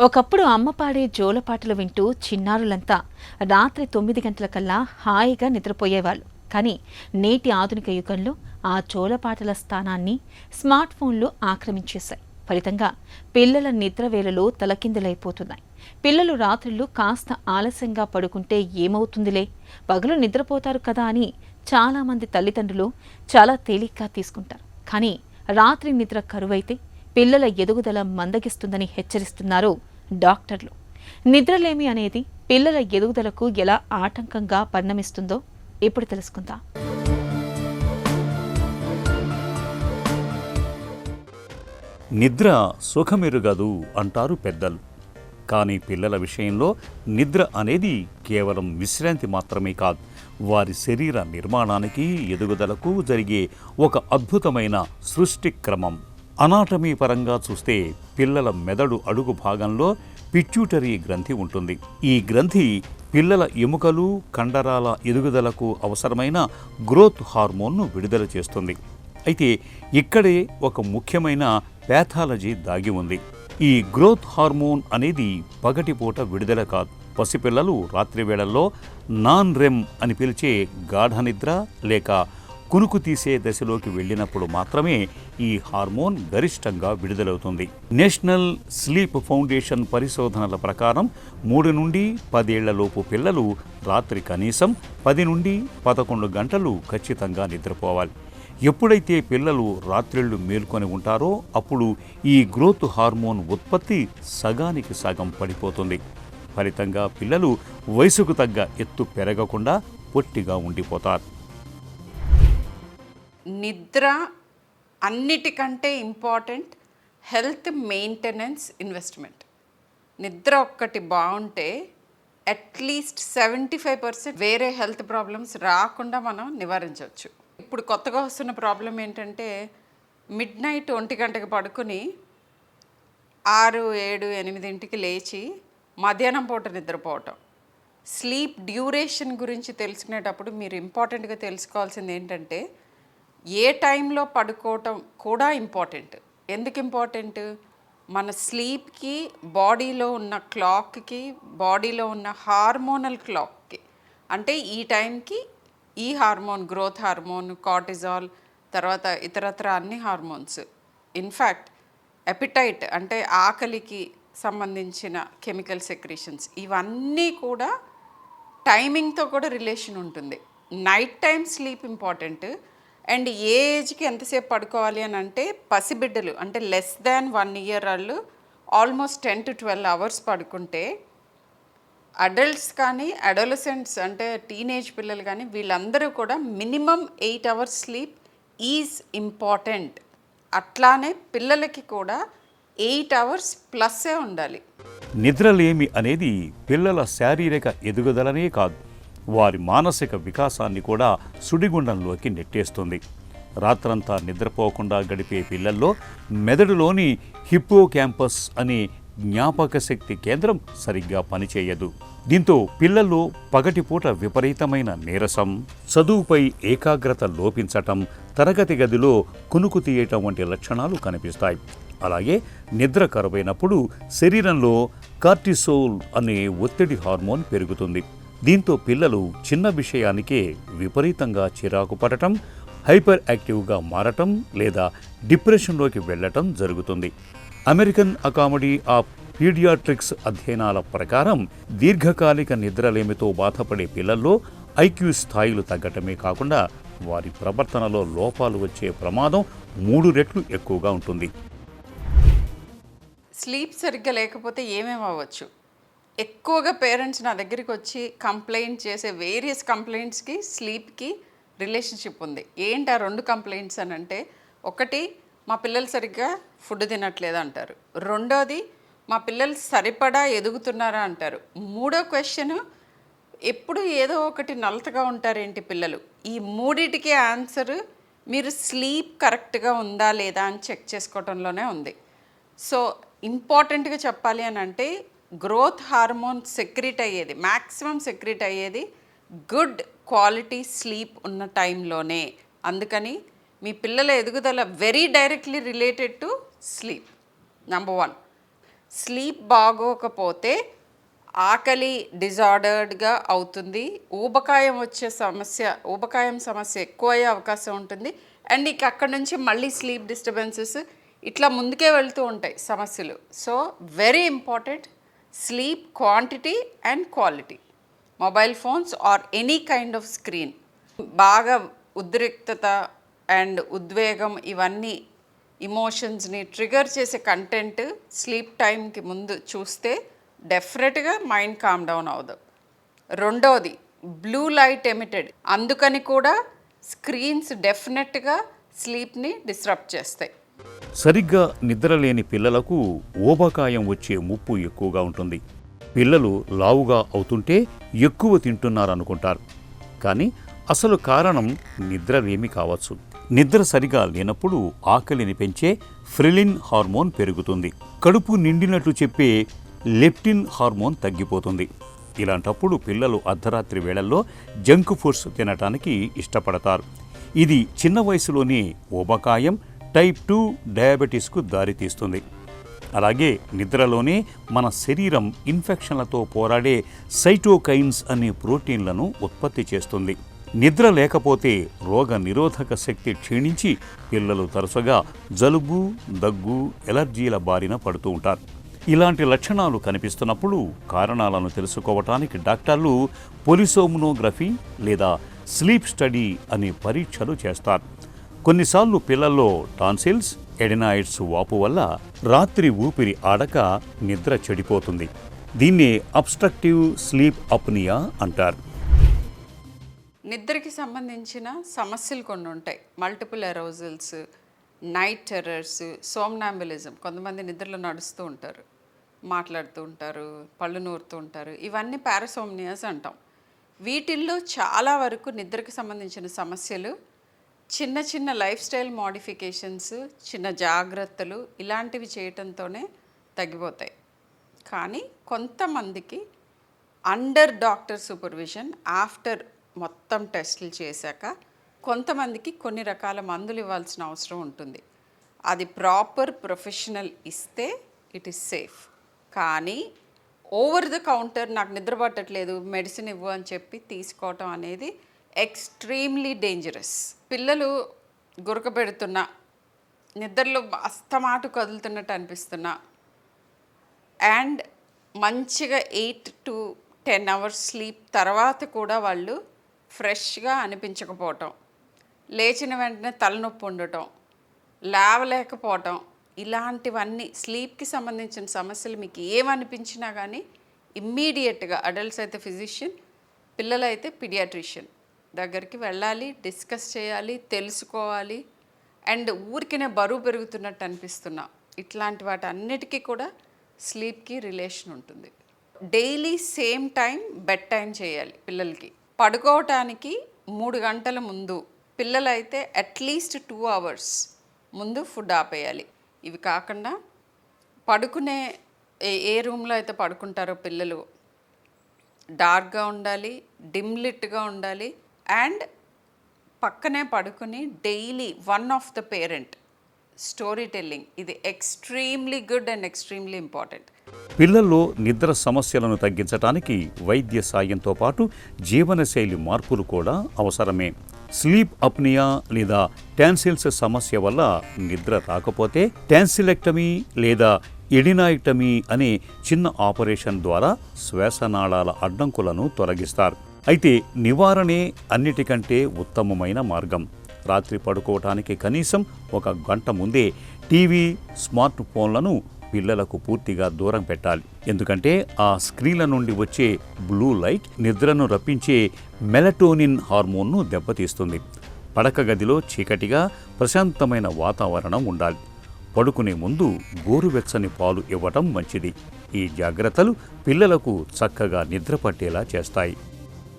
ఒకప్పుడు అమ్మ పాడే జోలపాటలు వింటూ చిన్నారులంతా రాత్రి 9 గంటలకల్లా హాయిగా నిద్రపోయేవాళ్ళు. కానీ నేటి ఆధునిక యుగంలో ఆ జోలపాటల స్థానాన్ని స్మార్ట్ ఫోన్లు ఆక్రమించేశాయి. ఫలితంగా పిల్లల నిద్ర వేళలు తలకిందులైపోతున్నాయి. పిల్లలు రాత్రుళ్ళు కాస్త ఆలస్యంగా పడుకుంటే ఏమవుతుందిలే, పగలు నిద్రపోతారు కదా అని చాలామంది తల్లిదండ్రులు చాలా తేలిగ్గా తీసుకుంటారు. కానీ రాత్రి నిద్ర కరువైతే పిల్లల ఎదుగుదల మందగిస్తుందని హెచ్చరిస్తున్నారు డాక్టర్లు. నిద్రలేమి అనేది పిల్లల ఎదుగుదలకు ఎలా ఆటంకంగా పరిణమిస్తుందో ఇప్పుడు తెలుసుకుందాం. నిద్ర సుఖమెరుగదు అంటారు పెద్దలు. కానీ పిల్లల విషయంలో నిద్ర అనేది కేవలం విశ్రాంతి మాత్రమే కాదు, వారి శరీర నిర్మాణానికి ఎదుగుదలకు జరిగే ఒక అద్భుతమైన సృష్టి క్రమం. అనాటమీ పరంగా చూస్తే పిల్లల మెదడు అడుగు భాగంలో పిట్యూటరీ గ్రంథి ఉంటుంది. ఈ గ్రంథి పిల్లల ఎముకలు కండరాల ఎదుగుదలకు అవసరమైన గ్రోత్ హార్మోన్ను విడుదల చేస్తుంది. అయితే ఇక్కడే ఒక ముఖ్యమైన ప్యాథాలజీ దాగి ఉంది. ఈ గ్రోత్ హార్మోన్ అనేది పగటిపూట విడుదల కాదు. పసిపిల్లలు రాత్రి వేళల్లో నాన్ రెమ్ అని పిలిచే గాఢ నిద్ర లేక కునుకు తీసే దశలోకి వెళ్ళినప్పుడు మాత్రమే ఈ హార్మోన్ గరిష్టంగా విడుదలవుతుంది. నేషనల్ స్లీప్ ఫౌండేషన్ పరిశోధనల ప్రకారం 3 నుండి 10 ఏళ్లలోపు పిల్లలు రాత్రి కనీసం 10 నుండి 11 గంటలు ఖచ్చితంగా నిద్రపోవాలి. ఎప్పుడైతే పిల్లలు రాత్రిళ్ళు మేల్కొని ఉంటారో అప్పుడు ఈ గ్రోత్ హార్మోన్ ఉత్పత్తి సగానికి సగం పడిపోతుంది. ఫలితంగా పిల్లలు వయసుకు తగ్గ ఎత్తు పెరగకుండా పొట్టిగా ఉండిపోతారు. నిద్ర అన్నిటికంటే ఇంపార్టెంట్ హెల్త్ మెయింటెనెన్స్ ఇన్వెస్ట్మెంట్. నిద్ర ఒక్కటి బాగుంటే అట్లీస్ట్ 75% వేరే హెల్త్ ప్రాబ్లమ్స్ రాకుండా మనం నివారించవచ్చు. ఇప్పుడు కొత్తగా వస్తున్న ప్రాబ్లం ఏంటంటే మిడ్ నైట్ 1 గంటకి పడుకుని 6, 7, 8 లేచి మధ్యాహ్నం పూట నిద్రపోవటం. స్లీప్ డ్యూరేషన్ గురించి తెలుసుకునేటప్పుడు మీరు ఇంపార్టెంట్గా తెలుసుకోవాల్సింది ఏంటంటే ఏ టైంలో పడుకోవటం కూడా ఇంపార్టెంట్. ఎందుకు ఇంపార్టెంట్? మన స్లీప్కి, బాడీలో ఉన్న క్లాక్కి, బాడీలో ఉన్న హార్మోనల్ క్లాక్కి, అంటే ఈ టైంకి ఈ హార్మోన్, గ్రోత్ హార్మోన్, కార్టిజాల్, తర్వాత ఇతరత్ర అన్ని హార్మోన్స్, ఇన్ఫ్యాక్ట్ ఎపిటైట్ అంటే ఆకలికి సంబంధించిన కెమికల్ సెక్రీషన్స్, ఇవన్నీ కూడా టైమింగ్తో కూడా రిలేషన్ ఉంటుంది. Night time sleep important. And ఏ ఏజ్కి ఎంతసేపు పడుకోవాలి అని అంటే పసిబిడ్డలు అంటే లెస్ దాన్ 1 year వాళ్ళు ఆల్మోస్ట్ 10 to 12 hours పడుకుంటే, అడల్ట్స్ కానీ అడోలసెంట్స్ అంటే టీనేజ్ పిల్లలు కానీ వీళ్ళందరూ కూడా minimum 8 hours sleep is important. అట్లానే పిల్లలకి కూడా 8 hours ప్లస్సే ఉండాలి. నిద్రలేమి అనేది పిల్లల శారీరక ఎదుగుదలనే కాదు, వారి మానసిక వికాసాన్ని కూడా సుడిగుండంలోకి నెట్టేస్తుంది. రాత్రంతా నిద్రపోకుండా గడిపే పిల్లల్లో మెదడులోని హిప్పోక్యాంపస్ అనే జ్ఞాపక శక్తి కేంద్రం సరిగ్గా పనిచేయదు. దీంతో పిల్లల్లో పగటిపూట విపరీతమైన నీరసం, చదువుపై ఏకాగ్రత లోపించటం, తరగతి గదిలో కునుకు తీయటం వంటి లక్షణాలు కనిపిస్తాయి. అలాగే నిద్ర కరువైనప్పుడు శరీరంలో కార్టిసోల్ అనే ఒత్తిడి హార్మోన్ పెరుగుతుంది. దీంతో పిల్లలు చిన్న విషయానికే విపరీతంగా చిరాకు పడటం, హైపర్ యాక్టివ్గా మారటం లేదా డిప్రెషన్లోకి వెళ్ళటం జరుగుతుంది. అమెరికన్ అకాడమీ ఆఫ్ పీడియాట్రిక్స్ అధ్యయనాల ప్రకారం దీర్ఘకాలిక నిద్రలేమితో బాధపడే పిల్లల్లో ఐక్యూ స్థాయిలు తగ్గటమే కాకుండా వారి ప్రవర్తనలో లోపాలు వచ్చే ప్రమాదం 3 రెట్లు ఎక్కువగా ఉంటుంది. స్లీప్ సరిగ్గా లేకపోతే ఏమేమి అవ్వచ్చు? ఎక్కువగా పేరెంట్స్ నా దగ్గరికి వచ్చి కంప్లైంట్ చేసే వేరియస్ కంప్లైంట్స్కి స్లీప్కి రిలేషన్షిప్ ఉంది. ఏంటి ఆ 2 కంప్లైంట్స్ అని అంటే, ఒకటి మా పిల్లలు సరిగ్గా ఫుడ్ తినట్లేదు అంటారు, రెండోది మా పిల్లలు సరిపడా ఎదుగుతున్నారా అంటారు, మూడో క్వశ్చన్ ఎప్పుడు ఏదో ఒకటి నలతగా ఉంటారేంటి పిల్లలు. ఈ మూడిటికి ఆన్సర్ మీరు స్లీప్ కరెక్ట్గా ఉందా లేదా అని చెక్ చేసుకోవటంలోనే ఉంది. సో ఇంపార్టెంట్గా చెప్పాలి అని అంటే గ్రోత్ హార్మోన్ సెక్రీట్ అయ్యేది, మ్యాక్సిమం సెక్రీట్ అయ్యేది గుడ్ క్వాలిటీ స్లీప్ ఉన్న టైంలోనే. అందుకని మీ పిల్లల ఎదుగుదల very directly related to sleep. Number 1. Sleep బాగోకపోతే ఆకలి డిజార్డర్డ్గా అవుతుంది, ఊబకాయం సమస్య ఎక్కువ అయ్యే అవకాశం ఉంటుంది. అండ్ ఇక అక్కడ నుంచి మళ్ళీ స్లీప్ డిస్టర్బెన్సెస్ ఇట్లా ముందుకే వెళ్తూ ఉంటాయి సమస్యలు. So very important sleep quantity and quality. Mobile phones or any kind off screen, బాగా ఉద్రిక్తత అండ్ ఉద్వేగం, ఇవన్నీ ఇమోషన్స్ని ట్రిగర్ చేసే కంటెంట్ స్లీప్ టైంకి ముందు చూస్తే డెఫినెట్గా మైండ్ కామ్ డౌన్ అవ్వదు. రెండోది బ్లూ లైట్ ఎమిటెడ్, అందుకని కూడా స్క్రీన్స్ డెఫినెట్గా స్లీప్ని డిస్టర్బ్ చేస్తాయి. సరిగ్గా నిద్రలేని పిల్లలకు ఊబకాయం వచ్చే ముప్పు ఎక్కువగా ఉంటుంది. పిల్లలు లావుగా అవుతుంటే ఎక్కువ తింటున్నారనుకుంటారు. కానీ అసలు కారణం నిద్రలేమి కావచ్చు. నిద్ర సరిగా లేనప్పుడు ఆకలిని పెంచే ఫ్రెలిన్ హార్మోన్ పెరుగుతుంది. కడుపు నిండినట్లు చెప్పే లెప్టిన్ హార్మోన్ తగ్గిపోతుంది. ఇలాంటప్పుడు పిల్లలు అర్ధరాత్రి వేళల్లో జంక్ ఫుడ్స్ తినటానికి ఇష్టపడతారు. ఇది చిన్న వయసులోనే ఊబకాయం, టైప్ 2 డయాబెటీస్కు దారితీస్తుంది. అలాగే నిద్రలోనే మన శరీరం ఇన్ఫెక్షన్లతో పోరాడే సైటోకైన్స్ అనే ప్రోటీన్లను ఉత్పత్తి చేస్తుంది. నిద్ర లేకపోతే రోగ నిరోధక శక్తి క్షీణించి పిల్లలు తరచుగా జలుబు, దగ్గు, ఎలర్జీల బారిన పడుతూ ఉంటారు. ఇలాంటి లక్షణాలు కనిపిస్తున్నప్పుడు కారణాలను తెలుసుకోవటానికి డాక్టర్లు పొలిసోమ్నోగ్రఫీ లేదా స్లీప్ స్టడీ అనే పరీక్షలు చేస్తారు. కొన్నిసార్లు పిల్లల్లో టాన్సిల్స్, ఎడినాయిడ్స్ వాపు వల్ల రాత్రి ఊపిరి ఆడక నిద్ర చెడిపోతుంది. దీన్నే అబ్స్ట్రక్టివ్ స్లీప్ అప్నియా అంటారు. నిద్రకి సంబంధించిన సమస్యలు కొన్ని ఉంటాయి. Multiple arousals, night terrors, somnambulism. కొంతమంది నిద్రలో నడుస్తూ ఉంటారు, మాట్లాడుతూ ఉంటారు, పళ్ళు నూరుతూ ఉంటారు. ఇవన్నీ పారాసోమ్నియాస్ అంటాం. వీటిల్లో చాలా వరకు నిద్రకి సంబంధించిన సమస్యలు చిన్న చిన్న లైఫ్ స్టైల్ మోడిఫికేషన్స్, చిన్న జాగ్రత్తలు ఇలాంటివి చేయటంతోనే తగ్గిపోతాయి. కానీ కొంతమందికి అండర్ డాక్టర్ సూపర్విజన్ ఆఫ్టర్ మొత్తం టెస్టులు చేశాక కొంతమందికి కొన్ని రకాల మందులు ఇవ్వాల్సిన అవసరం ఉంటుంది. అది ప్రాపర్ ప్రొఫెషనల్ ఇస్తే ఇట్ ఈస్ సేఫ్. కానీ ఓవర్ ద కౌంటర్ నాకు నిద్ర పట్టట్లేదు మెడిసిన్ ఇవ్వు అని చెప్పి తీసుకోవటం అనేది ఎక్స్ట్రీమ్లీ డేంజరస్. పిల్లలు గురక పెడుతున్నా, నిద్రలో అస్తమాటు కదులుతున్నట్టు అనిపిస్తున్నా, అండ్ మంచిగా 8 to 10 hours స్లీప్ తర్వాత కూడా వాళ్ళు ఫ్రెష్గా అనిపించకపోవటం, లేచిన వెంటనే తలనొప్పి ఉండటం, లేవలేకపోవటం, ఇలాంటివన్నీ స్లీప్కి సంబంధించిన సమస్యలు మీకు ఏమనిపించినా కానీ ఇమ్మీడియట్గా అడల్ట్స్ అయితే ఫిజిషియన్, పిల్లలైతే పీడియాట్రిషియన్ దగ్గరికి వెళ్ళాలి, డిస్కస్ చేయాలి, తెలుసుకోవాలి. అండ్ ఊరికినే బరువు పెరుగుతున్నట్టు అనిపిస్తున్నా, ఇట్లాంటి వాటి అన్నిటికీ కూడా స్లీప్కి రిలేషన్ ఉంటుంది. Daily same time bed time చేయాలి పిల్లలకి. పడుకోవటానికి 3 గంటల ముందు, పిల్లలైతే అట్లీస్ట్ 2 hours ముందు ఫుడ్ ఆపేయాలి. ఇవి కాకుండా పడుకునే ఏ రూమ్లో అయితే పడుకుంటారో పిల్లలు డార్క్గా ఉండాలి, డిమ్ లిట్గా ఉండాలి. అండ్ పక్కనే పడుకుని daily one of the parent story telling, ఇది extremely good and extremely important. పిల్లల్లో నిద్ర సమస్యలను తగ్గించడానికి వైద్య సాయంతో పాటు జీవనశైలి మార్పులు కూడా అవసరమే. స్లీప్ అప్నియా లేదా టాన్సిల్స్ సమస్య వల్ల నిద్ర రాకపోతే టాన్సిలెక్టమీ లేదా ఎడినాయిటమీ అనే చిన్న ఆపరేషన్ ద్వారా శ్వాసనాళాల అడ్డంకులను తొలగిస్తారు. అయితే నివారణే అన్నిటికంటే ఉత్తమమైన మార్గం. రాత్రి పడుకోవటానికి కనీసం 1 గంట ముందే టీవీ, స్మార్ట్ ఫోన్లను పిల్లలకు పూర్తిగా దూరం పెట్టాలి. ఎందుకంటే ఆ స్క్రీన్ల నుండి వచ్చే బ్లూ లైట్ నిద్రను రప్పించే మెలటోనిన్ హార్మోన్ను దెబ్బతీస్తుంది. పడక గదిలో చీకటిగా ప్రశాంతమైన వాతావరణం ఉండాలి. పడుకునే ముందు గోరువెచ్చని పాలు ఇవ్వటం మంచిది. ఈ జాగ్రత్తలు పిల్లలకు చక్కగా నిద్ర పట్టేలా చేస్తాయి.